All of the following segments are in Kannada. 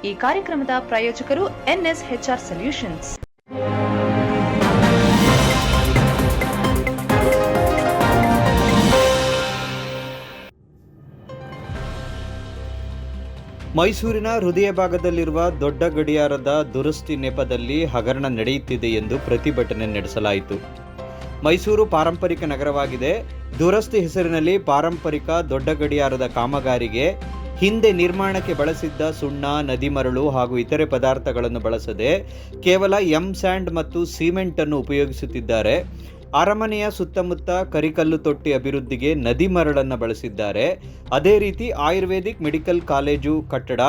ಈ ಕಾರ್ಯಕ್ರಮದ ಪ್ರಾಯೋಜಕರು NSHR ಸೊಲ್ಯೂಷನ್ಸ್. ಮೈಸೂರಿನ ಹೃದಯ ಭಾಗದಲ್ಲಿರುವ ದೊಡ್ಡ ಗಡಿಯಾರದ ದುರಸ್ತಿ ನೆಪದಲ್ಲಿ ಹಗರಣ ನಡೆಯುತ್ತಿದೆ ಎಂದು ಪ್ರತಿಭಟನೆ ನಡೆಸಲಾಯಿತು. ಮೈಸೂರು ಪಾರಂಪರಿಕ ನಗರವಾಗಿದೆ. ದುರಸ್ತಿ ಹೆಸರಿನಲ್ಲಿ ಪಾರಂಪರಿಕ ದೊಡ್ಡ ಗಡಿಯಾರದ ಕಾಮಗಾರಿಗೆ ಹಿಂದೆ ನಿರ್ಮಾಣಕ್ಕೆ ಬಳಸಿದ್ದ ಸುಣ್ಣ, ನದಿ ಮರಳು ಹಾಗೂ ಇತರೆ ಪದಾರ್ಥಗಳನ್ನು ಬಳಸದೆ ಕೇವಲ ಸ್ಯಾಂಡ್ ಮತ್ತು ಸಿಮೆಂಟ್ ಅನ್ನು ಉಪಯೋಗಿಸುತ್ತಿದ್ದಾರೆ. ಅರಮನೆಯ ಸುತ್ತಮುತ್ತ ಕರಿಕಲ್ಲು ತೊಟ್ಟಿ ಅಭಿವೃದ್ಧಿಗೆ ನದಿ ಮರಳನ್ನು ಬಳಸಿದ್ದಾರೆ. ಅದೇ ರೀತಿ ಆಯುರ್ವೇದಿಕ್ ಮೆಡಿಕಲ್ ಕಾಲೇಜು ಕಟ್ಟಡ,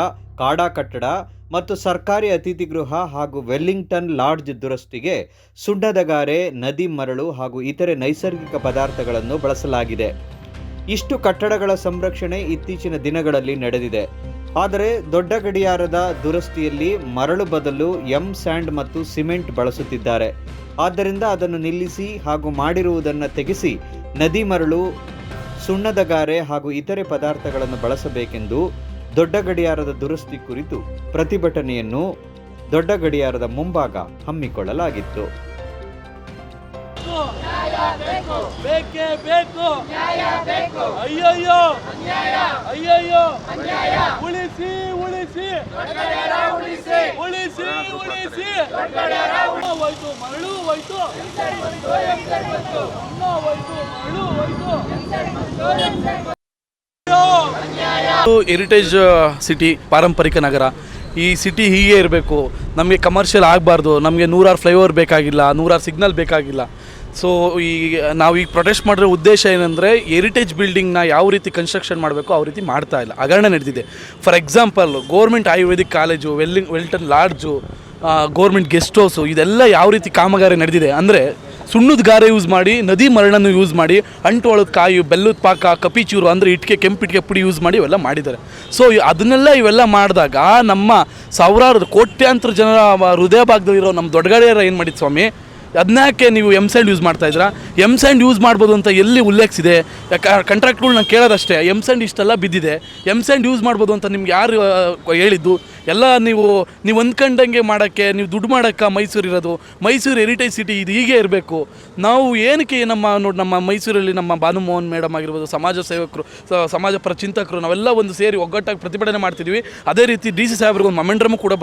ಕಾಡಾ ಕಟ್ಟಡ ಮತ್ತು ಸರ್ಕಾರಿ ಅತಿಥಿ ಗೃಹ ಹಾಗೂ ವೆಲ್ಲಿಂಗ್ಟನ್ ಲಾಡ್ಜ್ ದುರಸ್ತಿಗೆ ಸುಣ್ಣದಗಾರೆ, ನದಿ ಮರಳು ಹಾಗೂ ಇತರೆ ನೈಸರ್ಗಿಕ ಪದಾರ್ಥಗಳನ್ನು ಬಳಸಲಾಗಿದೆ. ಇಷ್ಟು ಕಟ್ಟಡಗಳ ಸಂರಕ್ಷಣೆ ಇತ್ತೀಚಿನ ದಿನಗಳಲ್ಲಿ ನಡೆದಿದೆ. ಆದರೆ ದೊಡ್ಡ ಗಡಿಯಾರದ ದುರಸ್ತಿಯಲ್ಲಿ ಮರಳು ಬದಲು ಸ್ಯಾಂಡ್ ಮತ್ತು ಸಿಮೆಂಟ್ ಬಳಸುತ್ತಿದ್ದಾರೆ. ಆದ್ದರಿಂದ ಅದನ್ನು ನಿಲ್ಲಿಸಿ ಹಾಗೂ ಮಾಡಿರುವುದನ್ನು ತೆಗೆಸಿ ನದಿ ಮರಳು, ಸುಣ್ಣದಗಾರೆ ಹಾಗೂ ಇತರೆ ಪದಾರ್ಥಗಳನ್ನು ಬಳಸಬೇಕೆಂದು ದೊಡ್ಡ ಗಡಿಯಾರದ ದುರಸ್ತಿ ಕುರಿತು ಪ್ರತಿಭಟನೆಯನ್ನು ದೊಡ್ಡ ಗಡಿಯಾರದ ಮುಂಭಾಗ ಹಮ್ಮಿಕೊಳ್ಳಲಾಗಿತ್ತು. ಬೇಕೇ ಬೇಕು, ಅಯ್ಯಯ್ಯೋ ಅಯ್ಯಯ್ಯೋ, ಉಳಿಸಿ ಉಳಿಸಿ ಉಳಿಸಿ ಉಳಿಸಿ, ಹೋಯ್ತು ಮರಳು ಹೋಯ್ತು, ಮರಳು ಹೋಯ್ತು. ಹೆರಿಟೇಜ್ ಸಿಟಿ, ಪಾರಂಪರಿಕ ನಗರ. ಈ ಸಿಟಿ ಹೀಗೆ ಇರಬೇಕು. ನಮಗೆ ಕಮರ್ಷಿಯಲ್ ಆಗಬಾರ್ದು. ನಮಗೆ 100 ಫ್ಲೈಓವರ್ ಬೇಕಾಗಿಲ್ಲ, 100 ಸಿಗ್ನಲ್ ಬೇಕಾಗಿಲ್ಲ. ಸೊ ನಾವು ಈಗ ಪ್ರೊಟೆಸ್ಟ್ ಮಾಡಿರೋ ಉದ್ದೇಶ ಏನಂದರೆ, ಹೆರಿಟೇಜ್ ಬಿಲ್ಡಿಂಗ್ನ ಯಾವ ರೀತಿ ಕನ್ಸ್ಟ್ರಕ್ಷನ್ ಮಾಡಬೇಕು ಆ ರೀತಿ ಮಾಡ್ತಾ ಇಲ್ಲ, ಹಗರಣ ನಡೆದಿದೆ. For example, government Ayurvedic college, Wellington lodge, government guest house, ಇದೆಲ್ಲ ಯಾವ ರೀತಿ ಕಾಮಗಾರಿ ನಡೆದಿದೆ ಅಂದರೆ, ಸುಣ್ಣದ ಗಾರೆ ಯೂಸ್ ಮಾಡಿ, ನದಿ ಮರಳನ್ನು ಯೂಸ್ ಮಾಡಿ, ಅಂಟು ಕಾಯಿ, ಬೆಲ್ಲದ ಪಾಕ, ಕಪಿಚೂರು ಅಂದರೆ ಇಟ್ಟಿಗೆ, ಕೆಂಪಿಟ್ಟಿಗೆ ಪುಡಿ ಯೂಸ್ ಮಾಡಿ ಇವೆಲ್ಲ ಮಾಡಿದ್ದಾರೆ. ಸೊ ಇವೆಲ್ಲ ಮಾಡಿದಾಗ ನಮ್ಮ ಸಾವಿರಾರು ಕೋಟ್ಯಾಂತರ ಜನರ ಹೃದಯ ಭಾಗದಲ್ಲಿರೋ ನಮ್ಮ ದೊಡ್ಡಗಡೆಯರ ಏನು ಮಾಡಿದ್ದು ಸ್ವಾಮಿ, ಅದನ್ನಕ್ಕೆ ನೀವು ಸ್ಯಾಂಡ್ ಯೂಸ್ ಮಾಡ್ತಾಯಿದ್ದೀರಾ? ಸ್ಯಾಂಡ್ ಯೂಸ್ ಮಾಡ್ಬೋದು ಅಂತ ಎಲ್ಲಿ ಉಲ್ಲೇಖಿಸಿದೆ? ಕಾಂಟ್ರಾಕ್ಟ್ಗಳು ನಾನು ಕೇಳೋದಷ್ಟೇ, ಸ್ಯಾಂಡ್ ಇಷ್ಟೆಲ್ಲ ಬಿದ್ದಿದೆ, ಸ್ಯಾಂಡ್ ಯೂಸ್ ಮಾಡ್ಬೋದು ಅಂತ ನಿಮ್ಗೆ ಯಾರು ಹೇಳಿದ್ದು? ಎಲ್ಲ ನೀವು ಅಂದ್ಕೊಂಡಂಗೆ ಮಾಡೋಕ್ಕೆ, ನೀವು ದುಡ್ಡು ಮಾಡೋಕ್ಕೆ ಮೈಸೂರು ಇರೋದು. ಮೈಸೂರು ಹೆರಿಟೇಜ್ ಸಿಟಿ ಇದು ಹೀಗೆ ಇರಬೇಕು. ನಾವು ಏನಕ್ಕೆ ನಮ್ಮ ಮೈಸೂರಲ್ಲಿ ನಮ್ಮ ಭಾನುಮೋಹನ್ ಮೇಡಮ್ ಆಗಿರ್ಬೋದು, ಸಮಾಜ ಸೇವಕರು, ಸಮಾಜ ಪರ ಚಿಂತಕರು, ನಾವೆಲ್ಲ ಒಂದು ಸೇರಿ ಒಗ್ಗಟ್ಟಾಗಿ ಪ್ರತಿಭಟನೆ ಮಾಡ್ತಿದ್ವಿ. ಅದೇ ರೀತಿ DC ಸಾಹೇಬ್ರಿಗೆ ಒಂದು ಮೊಮೆಂಟಮ್ ಕೂಡ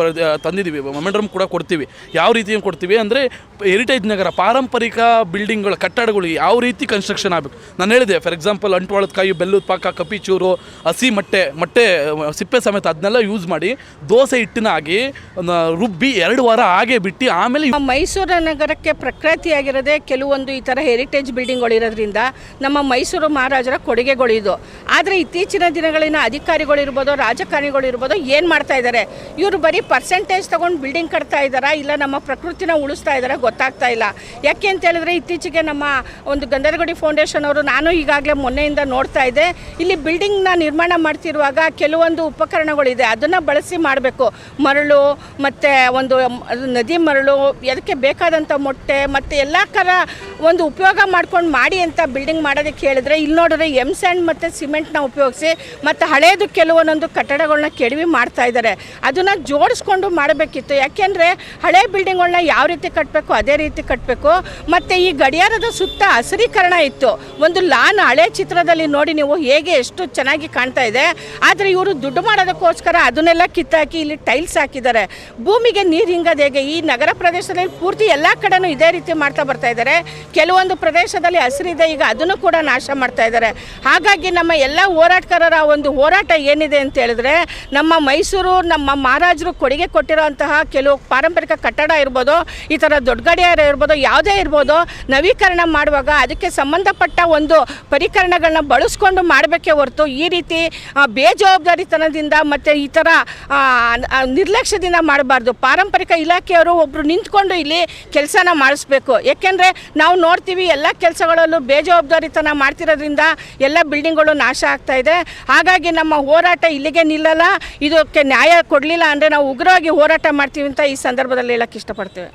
ತಂದಿದ್ದೀವಿ, ಮೊಮೆಂಟಮ್ ಕೂಡ ಕೊಡ್ತೀವಿ. ಯಾವ ರೀತಿ ಕೊಡ್ತೀವಿ ಅಂದರೆ, ಹೆರಿಟೇಜ್ ನಗರ, ಪಾರಂಪರಿಕ ಬಿಲ್ಡಿಂಗ್ಗಳ ಕಟ್ಟಡಗಳು ಯಾವ ರೀತಿ ಕನ್ಸ್ಟ್ರಕ್ಷನ್ ಆಗಬೇಕು. ನಾನು ಹೇಳಿದೆ, ಫಾರ್ ಎಕ್ಸಾಂಪಲ್ ಅಂಟುವಾಳದ ಕಾಯಿ, ಬೆಲ್ಲದ ಪಾಕ, ಕಪಿಚೂರು, ಹಸಿ ಮೊಟ್ಟೆ ಸಿಪ್ಪೆ ಸಮೇತ ಅದನ್ನೆಲ್ಲ ಯೂಸ್ ಮಾಡಿ ದೋಸೆ ಹಿಟ್ಟಿನಾಗಿ ರುಬ್ಬಿ 2 ವಾರ ಹಾಗೆ ಬಿಟ್ಟು ಆಮೇಲೆ. ಮೈಸೂರು ನಗರಕ್ಕೆ ಪ್ರಕೃತಿಯಾಗಿರೋದೇ ಕೆಲವೊಂದು ಈ ಥರ ಹೆರಿಟೇಜ್ ಬಿಲ್ಡಿಂಗ್ಗಳು ಇರೋದ್ರಿಂದ ನಮ್ಮ ಮೈಸೂರು ಮಹಾರಾಜರ ಕೊಡುಗೆಗಳಿದು. ಆದರೆ ಇತ್ತೀಚಿನ ದಿನಗಳಿನ ಅಧಿಕಾರಿಗಳಿರ್ಬೋದು, ರಾಜಕಾರಣಿಗಳಿರ್ಬೋದು, ಏನು ಮಾಡ್ತಾ ಇದ್ದಾರೆ, ಇವರು ಬರೀ ಪರ್ಸೆಂಟೇಜ್ ತೊಗೊಂಡು ಬಿಲ್ಡಿಂಗ್ ಕಟ್ತಾ ಇದ್ದಾರಾ, ಇಲ್ಲ ನಮ್ಮ ಪ್ರಕೃತಿನ ಉಳಿಸ್ತಾ ಇದ್ದಾರೆ ಗೊತ್ತಾಗ್ತಾ ಇಲ್ಲ. ಯಾಕೆ ಅಂತ ಹೇಳಿದ್ರೆ, ಇತ್ತೀಚೆಗೆ ನಮ್ಮ ಒಂದು ಗಂಧದಗುಡಿ ಫೌಂಡೇಶನ್ ಅವರು, ನಾನು ಈಗಾಗಲೇ ಮೊನ್ನೆಯಿಂದ ನೋಡ್ತಾ ಇದ್ದೆ, ಇಲ್ಲಿ ಬಿಲ್ಡಿಂಗ್ನ ನಿರ್ಮಾಣ ಮಾಡ್ತಿರುವಾಗ ಕೆಲವೊಂದು ಉಪಕರಣಗಳಿದೆ, ಅದನ್ನು ಬಳಸಿ ಮಾಡಬೇಕು. ಮರಳು ಮತ್ತು ಒಂದು ನದಿ ಮರಳು, ಅದಕ್ಕೆ ಬೇಕಾದಂಥ ಮೊಟ್ಟೆ ಮತ್ತು ಎಲ್ಲ ಒಂದು ಉಪಯೋಗ ಮಾಡ್ಕೊಂಡು ಮಾಡಿ ಅಂತ ಬಿಲ್ಡಿಂಗ್ ಮಾಡೋದಕ್ಕೆ ಹೇಳಿದ್ರೆ, ಇಲ್ಲಿ ನೋಡಿದ್ರೆ ಸ್ಯಾಂಡ್ ಮತ್ತು ಸಿಮೆಂಟ್ನ ಉಪಯೋಗಿಸಿ ಮತ್ತು ಹಳೇದು ಕೆಲವೊಂದೊಂದು ಕಟ್ಟಡಗಳನ್ನ ಕೆಡವಿ ಮಾಡ್ತಾ ಇದ್ದಾರೆ. ಅದನ್ನು ಜೋಡಿಸ್ಕೊಂಡು ಮಾಡಬೇಕಿತ್ತು. ಯಾಕೆಂದರೆ ಹಳೆ ಬಿಲ್ಡಿಂಗ್ಗಳನ್ನ ಯಾವ ರೀತಿ ಕಟ್ಟಬೇಕು ಅದೇ ರೀತಿ ಕಟ್ಟಬೇಕು. ಮತ್ತು ಈ ಗಡಿಯಾರದ ಸುತ್ತ ಹಸಿರೀಕರಣ ಇತ್ತು. ಒಂದು ಲಾನ್ ಹಳೆ ಚಿತ್ರದಲ್ಲಿ ನೋಡಿ ನೀವು ಹೇಗೆ ಎಷ್ಟು ಚೆನ್ನಾಗಿ ಕಾಣ್ತಾ ಇದೆ. ಆದರೆ ಇವರು ದುಡ್ಡು ಮಾಡೋದಕ್ಕೋಸ್ಕರ ಅದನ್ನೆಲ್ಲ ಕಿತ್ತಾಕಿ ಇಲ್ಲಿ ಟೈಲ್ಸ್ ಹಾಕಿದ್ದಾರೆ. ಭೂಮಿಗೆ ನೀರು ಹಿಂಗದ ಹೇಗೆ? ಈ ನಗರ ಪ್ರದೇಶದಲ್ಲಿ ಪೂರ್ತಿ ಎಲ್ಲ ಕಡೆನೂ ಇದೇ ರೀತಿ ಮಾಡ್ತಾ ಬರ್ತಾ ಇದ್ದಾರೆ. ಕೆಲವೊಂದು ಪ್ರದೇಶದಲ್ಲಿ ಹಸಿರಿದೆ, ಈಗ ಅದನ್ನು ಕೂಡ ನಾಶ ಮಾಡ್ತಾ ಇದ್ದಾರೆ. ಹಾಗಾಗಿ ನಮ್ಮ ಎಲ್ಲ ಹೋರಾಟಗಾರರ ಒಂದು ಹೋರಾಟ ಏನಿದೆ ಅಂತ ಹೇಳಿದ್ರೆ, ನಮ್ಮ ಮೈಸೂರು, ನಮ್ಮ ಮಹಾರಾಜರು ಕೊಡುಗೆ ಕೊಟ್ಟಿರೋಂತಹ ಕೆಲವು ಪಾರಂಪರಿಕ ಕಟ್ಟಡ ಇರ್ಬೋದು, ಈ ಥರ ದೊಡ್ಡ ಗಡಿಯಾರ ಇರ್ಬೋದು, ಯಾವುದೇ ಇರ್ಬೋದು, ನವೀಕರಣ ಮಾಡುವಾಗ ಅದಕ್ಕೆ ಸಂಬಂಧಪಟ್ಟ ಒಂದು ಪರಿಕರಣಗಳನ್ನ ಬಳಸ್ಕೊಂಡು ಮಾಡಬೇಕೇ ಹೊರತು ಈ ರೀತಿ ಬೇಜವಾಬ್ದಾರಿತನದಿಂದ ಮತ್ತು ಈ ಥರ ನಿರ್ಲಕ್ಷ್ಯದಿಂದ ಮಾಡಬಾರ್ದು. ಪಾರಂಪರಿಕ ಇಲಾಖೆಯವರು ಒಬ್ಬರು ನಿಂತ್ಕೊಂಡು ಇಲ್ಲಿ ಕೆಲಸನ ಮಾಡಿಸ್ಬೇಕು. ಏಕೆಂದರೆ ನಾವು ನೋಡ್ತೀವಿ ಎಲ್ಲ ಕೆಲಸಗಳಲ್ಲೂ ಬೇಜವಾಬ್ದಾರಿತನ ಮಾಡ್ತಿರೋದ್ರಿಂದ ಎಲ್ಲ ಬಿಲ್ಡಿಂಗ್ಗಳು ನಾಶ ಆಗ್ತಾ ಇದೆ. ಹಾಗಾಗಿ ನಮ್ಮ ಹೋರಾಟ ಇಲ್ಲಿಗೆ ನಿಲ್ಲಲ್ಲ. ಇದಕ್ಕೆ ನ್ಯಾಯ ಕೊಡಲಿಲ್ಲ ಅಂದರೆ ನಾವು ಉಗ್ರವಾಗಿ ಹೋರಾಟ ಮಾಡ್ತೀವಿ ಅಂತ ಈ ಸಂದರ್ಭದಲ್ಲಿ ಹೇಳಕ್ಕೆ ಇಷ್ಟಪಡ್ತೇವೆ.